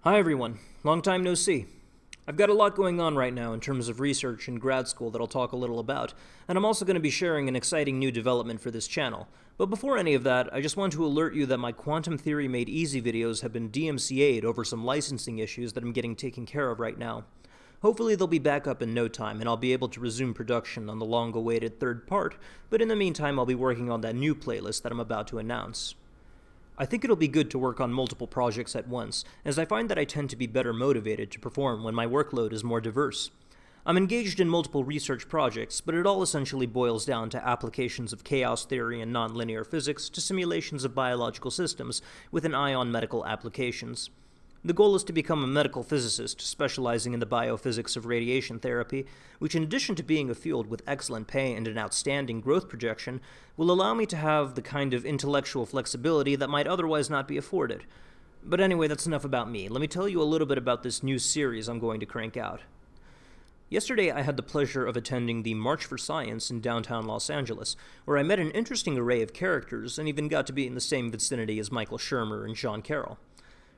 Hi everyone, long time no see. I've got a lot going on right now in terms of research in grad school that I'll talk a little about, and I'm also going to be sharing an exciting new development for this channel. But before any of that, I just want to alert you that my Quantum Theory Made Easy videos have been DMCA'd over some licensing issues that I'm getting taken care of right now. Hopefully they'll be back up in no time, and I'll be able to resume production on the long-awaited third part, but in the meantime I'll be working on that new playlist that I'm about to announce. I think it'll be good to work on multiple projects at once, as I find that I tend to be better motivated to perform when my workload is more diverse. I'm engaged in multiple research projects, but it all essentially boils down to applications of chaos theory and nonlinear physics to simulations of biological systems with an eye on medical applications. The goal is to become a medical physicist specializing in the biophysics of radiation therapy, which in addition to being a field with excellent pay and an outstanding growth projection, will allow me to have the kind of intellectual flexibility that might otherwise not be afforded. But anyway, that's enough about me. Let me tell you a little bit about this new series I'm going to crank out. Yesterday, I had the pleasure of attending the March for Science in downtown Los Angeles, where I met an interesting array of characters and even got to be in the same vicinity as Michael Shermer and Sean Carroll.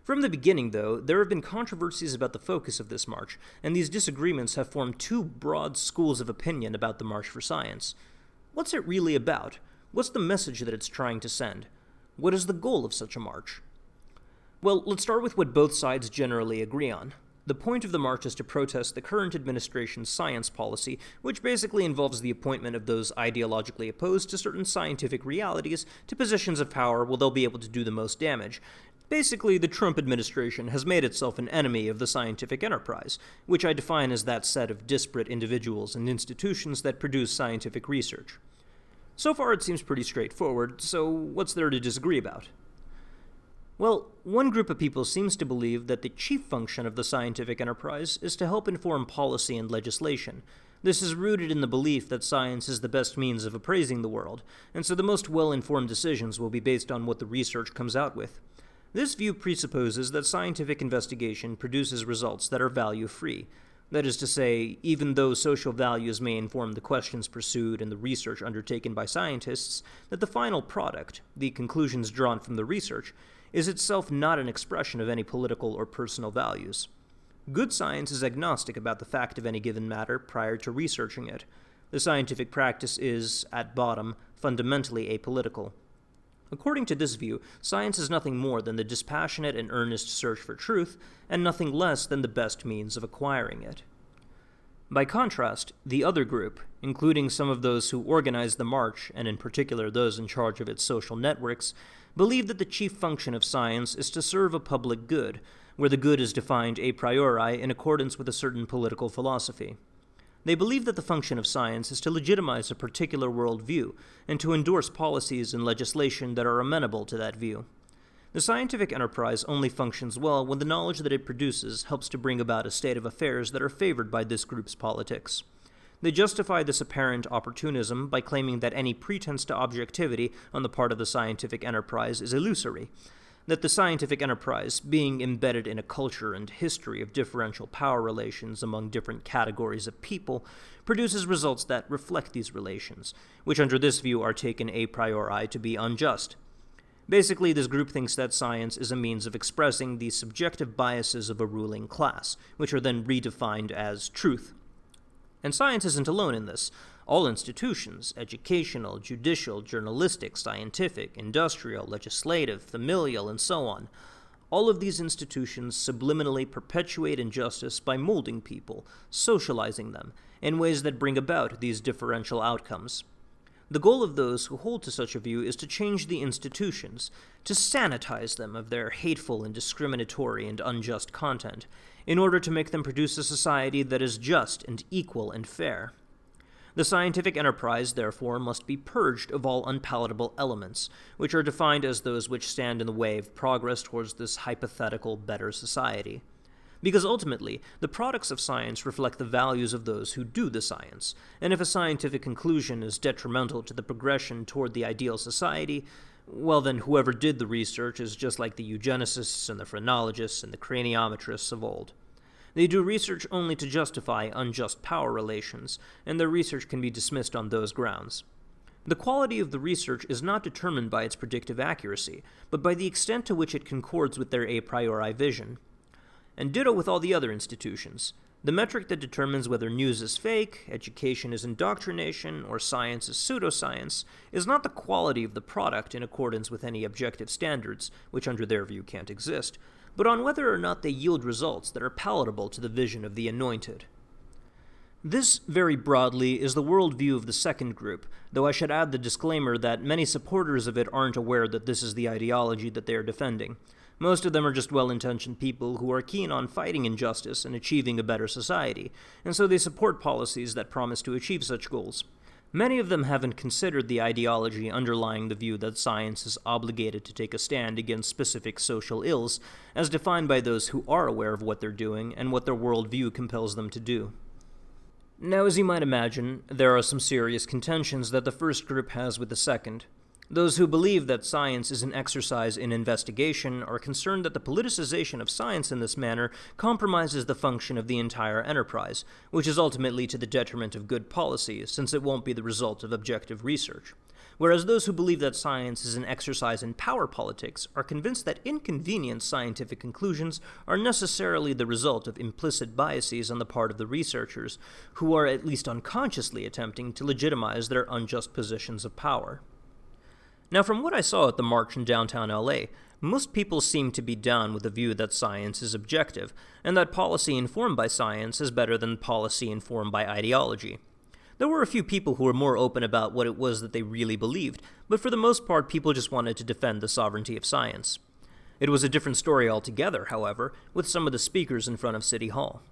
From the beginning, though, there have been controversies about the focus of this march, and these disagreements have formed two broad schools of opinion about the March for Science. What's it really about? What's the message that it's trying to send? What is the goal of such a march? Well, let's start with what both sides generally agree on. The point of the march is to protest the current administration's science policy, which basically involves the appointment of those ideologically opposed to certain scientific realities to positions of power where they'll be able to do the most damage. Basically, the Trump administration has made itself an enemy of the scientific enterprise, which I define as that set of disparate individuals and institutions that produce scientific research. So far it seems pretty straightforward, so what's there to disagree about? Well, one group of people seems to believe that the chief function of the scientific enterprise is to help inform policy and legislation. This is rooted in the belief that science is the best means of appraising the world, and so the most well-informed decisions will be based on what the research comes out with. This view presupposes that scientific investigation produces results that are value-free. That is to say, even though social values may inform the questions pursued and the research undertaken by scientists, that the final product, the conclusions drawn from the research, is itself not an expression of any political or personal values. Good science is agnostic about the fact of any given matter prior to researching it. The scientific practice is, at bottom, fundamentally apolitical. According to this view, science is nothing more than the dispassionate and earnest search for truth, and nothing less than the best means of acquiring it. By contrast, the other group, including some of those who organized the march, and in particular those in charge of its social networks, believe that the chief function of science is to serve a public good, where the good is defined a priori in accordance with a certain political philosophy. They believe that the function of science is to legitimize a particular worldview and to endorse policies and legislation that are amenable to that view. The scientific enterprise only functions well when the knowledge that it produces helps to bring about a state of affairs that are favored by this group's politics. They justify this apparent opportunism by claiming that any pretense to objectivity on the part of the scientific enterprise is illusory, that the scientific enterprise, being embedded in a culture and history of differential power relations among different categories of people, produces results that reflect these relations, which under this view are taken a priori to be unjust. Basically, this group thinks that science is a means of expressing the subjective biases of a ruling class, which are then redefined as truth. And science isn't alone in this. All institutions, educational, judicial, journalistic, scientific, industrial, legislative, familial, and so on, all of these institutions subliminally perpetuate injustice by molding people, socializing them, in ways that bring about these differential outcomes. The goal of those who hold to such a view is to change the institutions, to sanitize them of their hateful and discriminatory and unjust content, in order to make them produce a society that is just and equal and fair. The scientific enterprise, therefore, must be purged of all unpalatable elements, which are defined as those which stand in the way of progress towards this hypothetical better society. Because ultimately, the products of science reflect the values of those who do the science, and if a scientific conclusion is detrimental to the progression toward the ideal society, well then whoever did the research is just like the eugenicists and the phrenologists and the craniometrists of old. They do research only to justify unjust power relations, and their research can be dismissed on those grounds. The quality of the research is not determined by its predictive accuracy, but by the extent to which it concords with their a priori vision. and ditto with all the other institutions. The metric that determines whether news is fake, education is indoctrination, or science is pseudoscience is not the quality of the product in accordance with any objective standards, which under their view can't exist, but on whether or not they yield results that are palatable to the vision of the anointed. This, very broadly, is the worldview of the second group, though I should add the disclaimer that many supporters of it aren't aware that this is the ideology that they are defending. Most of them are just well-intentioned people who are keen on fighting injustice and achieving a better society, and so they support policies that promise to achieve such goals. Many of them haven't considered the ideology underlying the view that science is obligated to take a stand against specific social ills, as defined by those who are aware of what they're doing and what their worldview compels them to do. Now, as you might imagine, there are some serious contentions that the first group has with the second. Those who believe that science is an exercise in investigation are concerned that the politicization of science in this manner compromises the function of the entire enterprise, which is ultimately to the detriment of good policy, since it won't be the result of objective research. Whereas those who believe that science is an exercise in power politics are convinced that inconvenient scientific conclusions are necessarily the result of implicit biases on the part of the researchers, who are at least unconsciously attempting to legitimize their unjust positions of power. Now, from what I saw at the march in downtown LA, most people seem to be down with the view that science is objective, and that policy informed by science is better than policy informed by ideology. There were a few people who were more open about what it was that they really believed, but for the most part people just wanted to defend the sovereignty of science. It was a different story altogether, however, with some of the speakers in front of City Hall.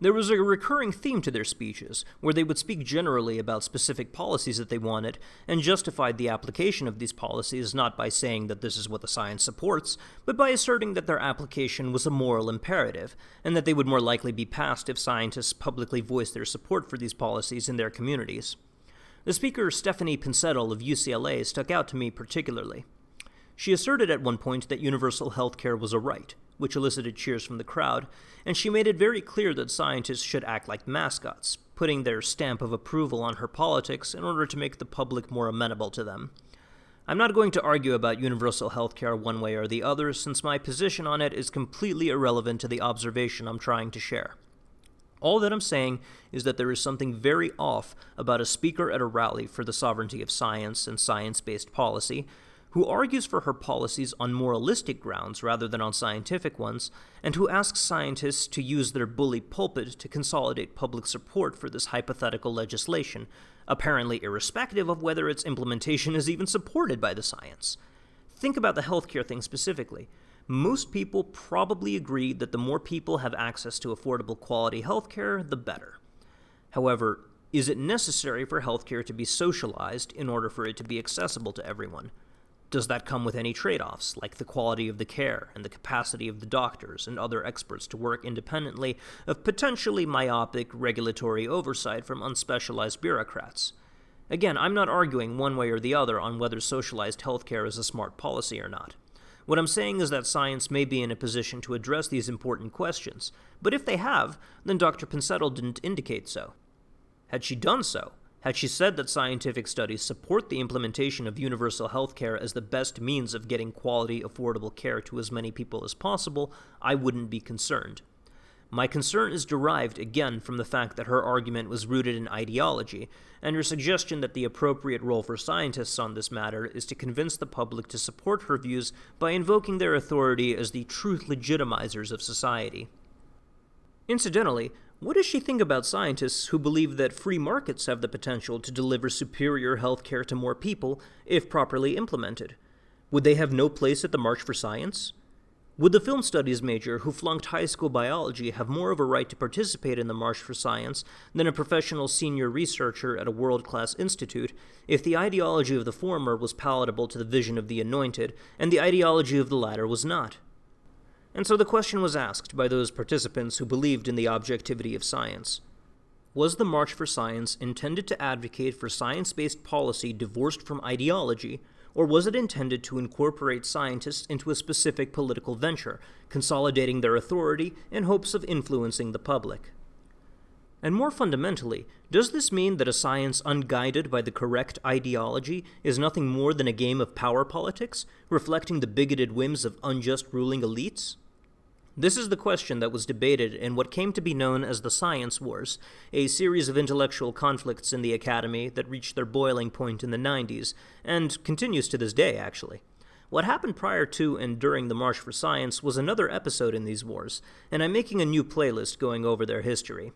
There was a recurring theme to their speeches, where they would speak generally about specific policies that they wanted, and justified the application of these policies not by saying that this is what the science supports, but by asserting that their application was a moral imperative, and that they would more likely be passed if scientists publicly voiced their support for these policies in their communities. The speaker, Stephanie Pinsettle of UCLA, stuck out to me particularly. She asserted at one point that universal health care was a right, which elicited cheers from the crowd, and she made it very clear that scientists should act like mascots, putting their stamp of approval on her politics in order to make the public more amenable to them. I'm not going to argue about universal health care one way or the other, since my position on it is completely irrelevant to the observation I'm trying to share. All that I'm saying is that there is something very off about a speaker at a rally for the sovereignty of science and science-based policy, who argues for her policies on moralistic grounds rather than on scientific ones, and who asks scientists to use their bully pulpit to consolidate public support for this hypothetical legislation, apparently irrespective of whether its implementation is even supported by the science. Think about the healthcare thing specifically. Most people probably agree that the more people have access to affordable quality healthcare, the better. However, is it necessary for healthcare to be socialized in order for it to be accessible to everyone? Does that come with any trade-offs, like the quality of the care and the capacity of the doctors and other experts to work independently of potentially myopic regulatory oversight from unspecialized bureaucrats? Again, I'm not arguing one way or the other on whether socialized healthcare is a smart policy or not. What I'm saying is that science may be in a position to address these important questions, but if they have, then Dr. Pinsettle didn't indicate so. Had she done so, had she said that scientific studies support the implementation of universal health care as the best means of getting quality, affordable care to as many people as possible, I wouldn't be concerned. My concern is derived, again, from the fact that her argument was rooted in ideology, and her suggestion that the appropriate role for scientists on this matter is to convince the public to support her views by invoking their authority as the true legitimizers of society. Incidentally, what does she think about scientists who believe that free markets have the potential to deliver superior health care to more people if properly implemented? Would they have no place at the March for Science? Would the film studies major who flunked high school biology have more of a right to participate in the March for Science than a professional senior researcher at a world-class institute if the ideology of the former was palatable to the vision of the anointed and the ideology of the latter was not? And so the question was asked by those participants who believed in the objectivity of science. Was the March for Science intended to advocate for science-based policy divorced from ideology, or was it intended to incorporate scientists into a specific political venture, consolidating their authority in hopes of influencing the public? And more fundamentally, does this mean that a science unguided by the correct ideology is nothing more than a game of power politics, reflecting the bigoted whims of unjust ruling elites? This is the question that was debated in what came to be known as the Science Wars, a series of intellectual conflicts in the Academy that reached their boiling point in the 90s, and continues to this day, actually. What happened prior to and during the March for Science was another episode in these wars, and I'm making a new playlist going over their history.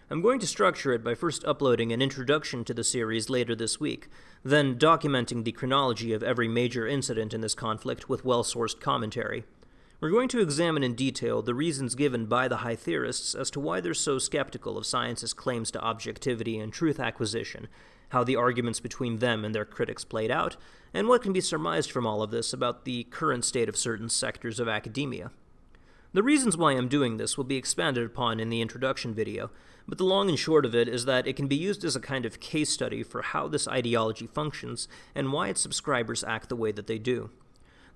I'm going to structure it by first uploading an introduction to the series later this week, then documenting the chronology of every major incident in this conflict with well-sourced commentary. We're going to examine in detail the reasons given by the high theorists as to why they're so skeptical of science's claims to objectivity and truth acquisition, how the arguments between them and their critics played out, and what can be surmised from all of this about the current state of certain sectors of academia. The reasons why I'm doing this will be expanded upon in the introduction video, but the long and short of it is that it can be used as a kind of case study for how this ideology functions and why its subscribers act the way that they do.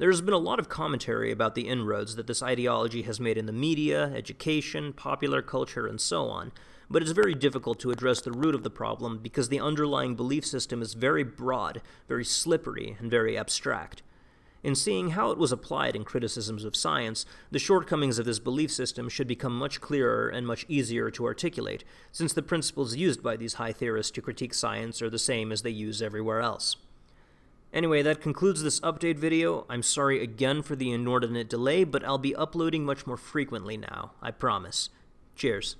There has been a lot of commentary about the inroads that this ideology has made in the media, education, popular culture, and so on, but it's very difficult to address the root of the problem because the underlying belief system is very broad, very slippery, and very abstract. In seeing how it was applied in criticisms of science, the shortcomings of this belief system should become much clearer and much easier to articulate, since the principles used by these high theorists to critique science are the same as they use everywhere else. Anyway, that concludes this update video. I'm sorry again for the inordinate delay, but I'll be uploading much more frequently now, I promise. Cheers.